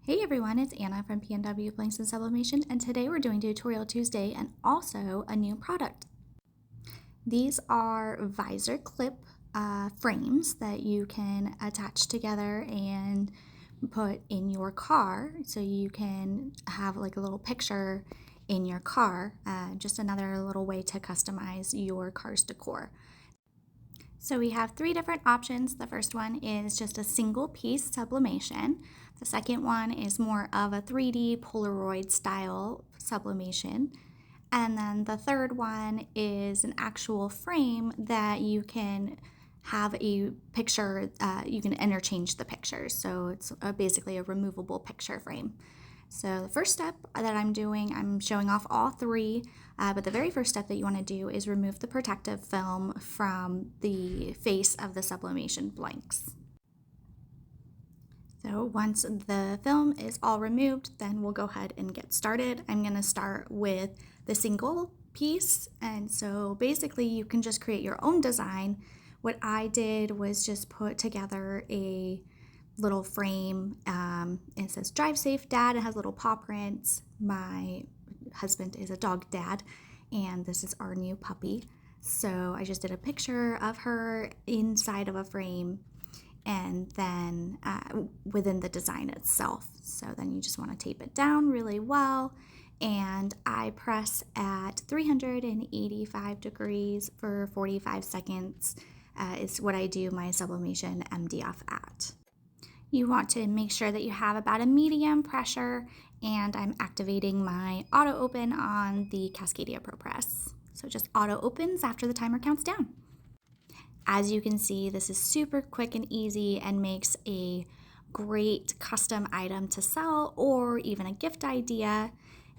Hey everyone, it's Anna from PNW Blanks and Sublimation, and today we're doing Tutorial Tuesday and also a new product. These are Visor clip frames that you can attach together and put in your car so you can have like a little picture in your car, just another little way to customize your car's decor. So we have three different options. The first one is just a single piece sublimation. The second one is more of a 3D Polaroid style sublimation. And then the third one is an actual frame that you can have a picture, you can interchange the pictures. So it's basically a removable picture frame. So the first step that I'm doing, I'm showing off all three, but the very first step that you want to do is remove the protective film from the face of the sublimation blanks. So once the film is all removed, then we'll go ahead and get started. I'm going to start with the single piece, and so basically you can just create your own design. What I did was just put together a little frame. It says drive safe dad. It has little paw prints. My husband is a dog dad, and this is our new puppy. So I just did a picture of her inside of a frame and then within the design itself. So then you just want to tape it down really well, and I press at 385 degrees for 45 seconds is what I do my sublimation MDF at. You want to make sure that you have about a medium pressure, and I'm activating my auto open on the Cascadia Pro Press. So just auto opens after the timer counts down. As you can see, this is super quick and easy and makes a great custom item to sell or even a gift idea.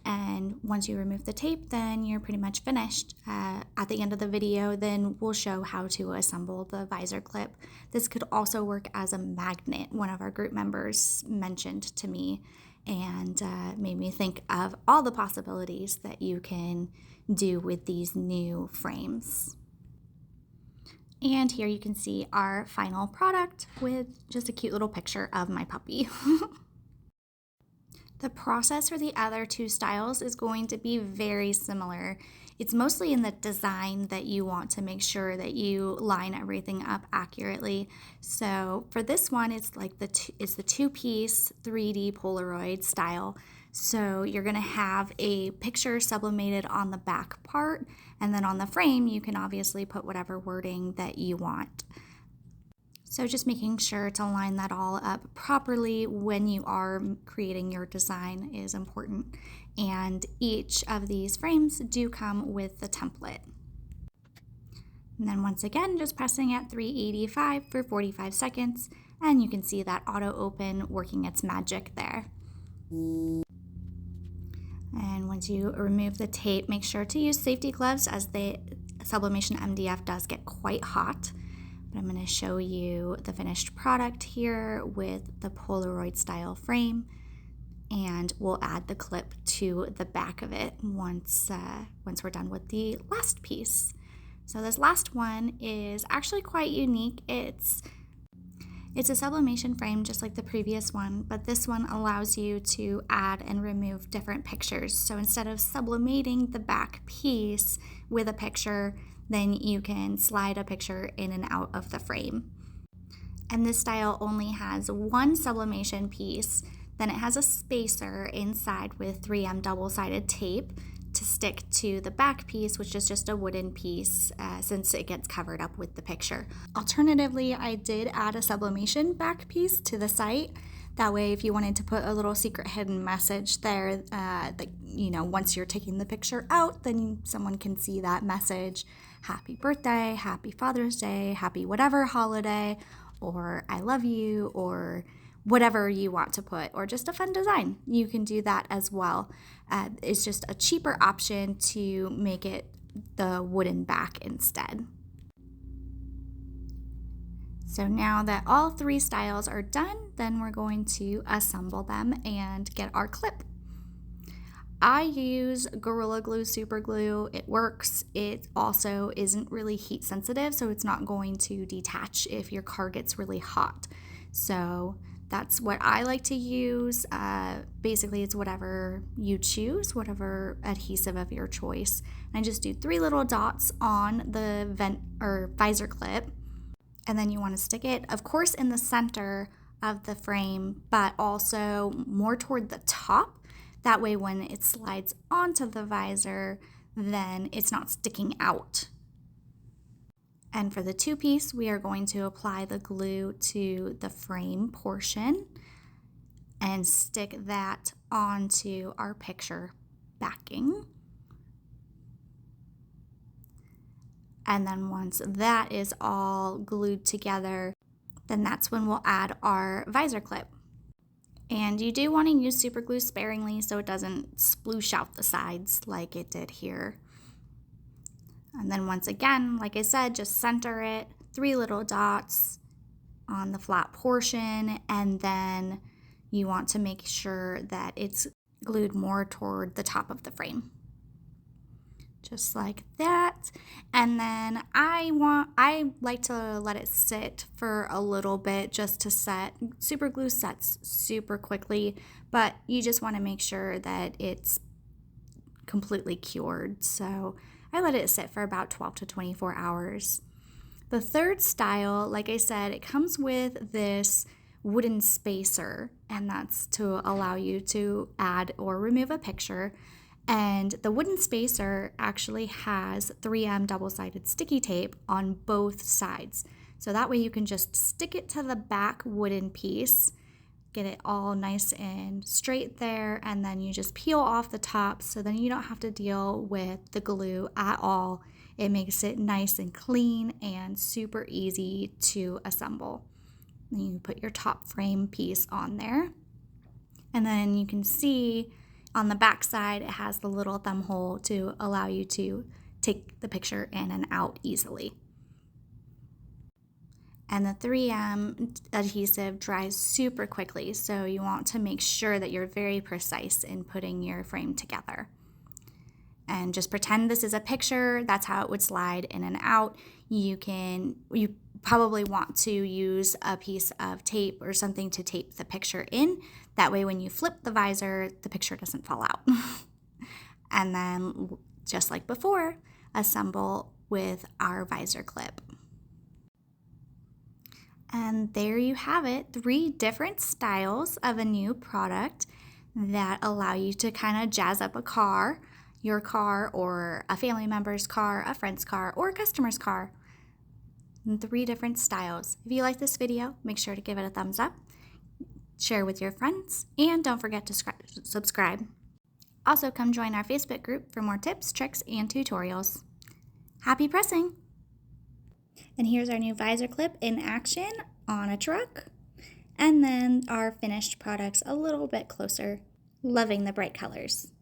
And once you remove the tape, then you're pretty much finished. At the end of the video, then we'll show how to assemble the visor clip. This could also work as a magnet. One of our group members mentioned to me and made me think of all the possibilities that you can do with these new frames. And here you can see our final product with just a cute little picture of my puppy. The process for the other two styles is going to be very similar. It's mostly in the design that you want to make sure that you line everything up accurately. So for this one, it's like it's the two-piece 3D Polaroid style. So you're going to have a picture sublimated on the back part, and then on the frame you can obviously put whatever wording that you want. So just making sure to line that all up properly when you are creating your design is important. And each of these frames do come with the template. And then once again, just pressing at 385 for 45 seconds, and you can see that auto open working its magic there. And once you remove the tape, make sure to use safety gloves as the sublimation MDF does get quite hot. But I'm going to show you the finished product here with the Polaroid style frame, and we'll add the clip to the back of it once we're done with the last piece. So this last one is actually quite unique. It's a sublimation frame just like the previous one, but this one allows you to add and remove different pictures. So instead of sublimating the back piece with a picture, then you can slide a picture in and out of the frame. And this style only has one sublimation piece, then it has a spacer inside with 3M double-sided tape to stick to the back piece, which is just a wooden piece since it gets covered up with the picture. Alternatively, I did add a sublimation back piece to the site. That way, if you wanted to put a little secret hidden message there, that once you're taking the picture out, then someone can see that message. Happy birthday, happy Father's Day, happy whatever holiday, or I love you, or whatever you want to put, or just a fun design. You can do that as well. It's just a cheaper option to make it the wooden back instead. So now that all three styles are done, then we're going to assemble them and get our clip. I use Gorilla Glue Super Glue. It works. It also isn't really heat sensitive, so it's not going to detach if your car gets really hot. So That's what I like to use. Basically, it's whatever you choose, whatever adhesive of your choice. And I just do 3 little dots on the vent or visor clip. And then you want to stick it, of course, in the center of the frame, but also more toward the top. That way, when it slides onto the visor, then it's not sticking out. And for the 2-piece, we are going to apply the glue to the frame portion and stick that onto our picture backing. And then once that is all glued together, then that's when we'll add our visor clip. And you do want to use super glue sparingly so it doesn't sploosh out the sides like it did here. And then once again, like I said, just center it, 3 little dots on the flat portion, and then you want to make sure that it's glued more toward the top of the frame. Just like that. And then I like to let it sit for a little bit just to set. Super glue sets super quickly, but you just want to make sure that it's completely cured. So I let it sit for about 12 to 24 hours. The third style, like I said, it comes with this wooden spacer, and that's to allow you to add or remove a picture. And the wooden spacer actually has 3M double-sided sticky tape on both sides. So that way you can just stick it to the back wooden piece, get it all nice and straight there, and then you just peel off the top so then you don't have to deal with the glue at all. It makes it nice and clean and super easy to assemble. Then you put your top frame piece on there, and then you can see on the back side it has the little thumb hole to allow you to take the picture in and out easily. And the 3M adhesive dries super quickly, so you want to make sure that you're very precise in putting your frame together. And just pretend this is a picture. That's how it would slide in and out. You probably want to use a piece of tape or something to tape the picture in. That way when you flip the visor, the picture doesn't fall out. And then, just like before, assemble with our visor clip. And there you have it, 3 different styles of a new product that allow you to kind of jazz up a car, your car, or a family member's car, a friend's car, or a customer's car. And 3 different styles. If you like this video, make sure to give it a thumbs up, share with your friends, and don't forget to subscribe. Also, come join our Facebook group for more tips, tricks, and tutorials. Happy pressing! And here's our new visor clip in action on a truck. And then our finished products a little bit closer. Loving the bright colors.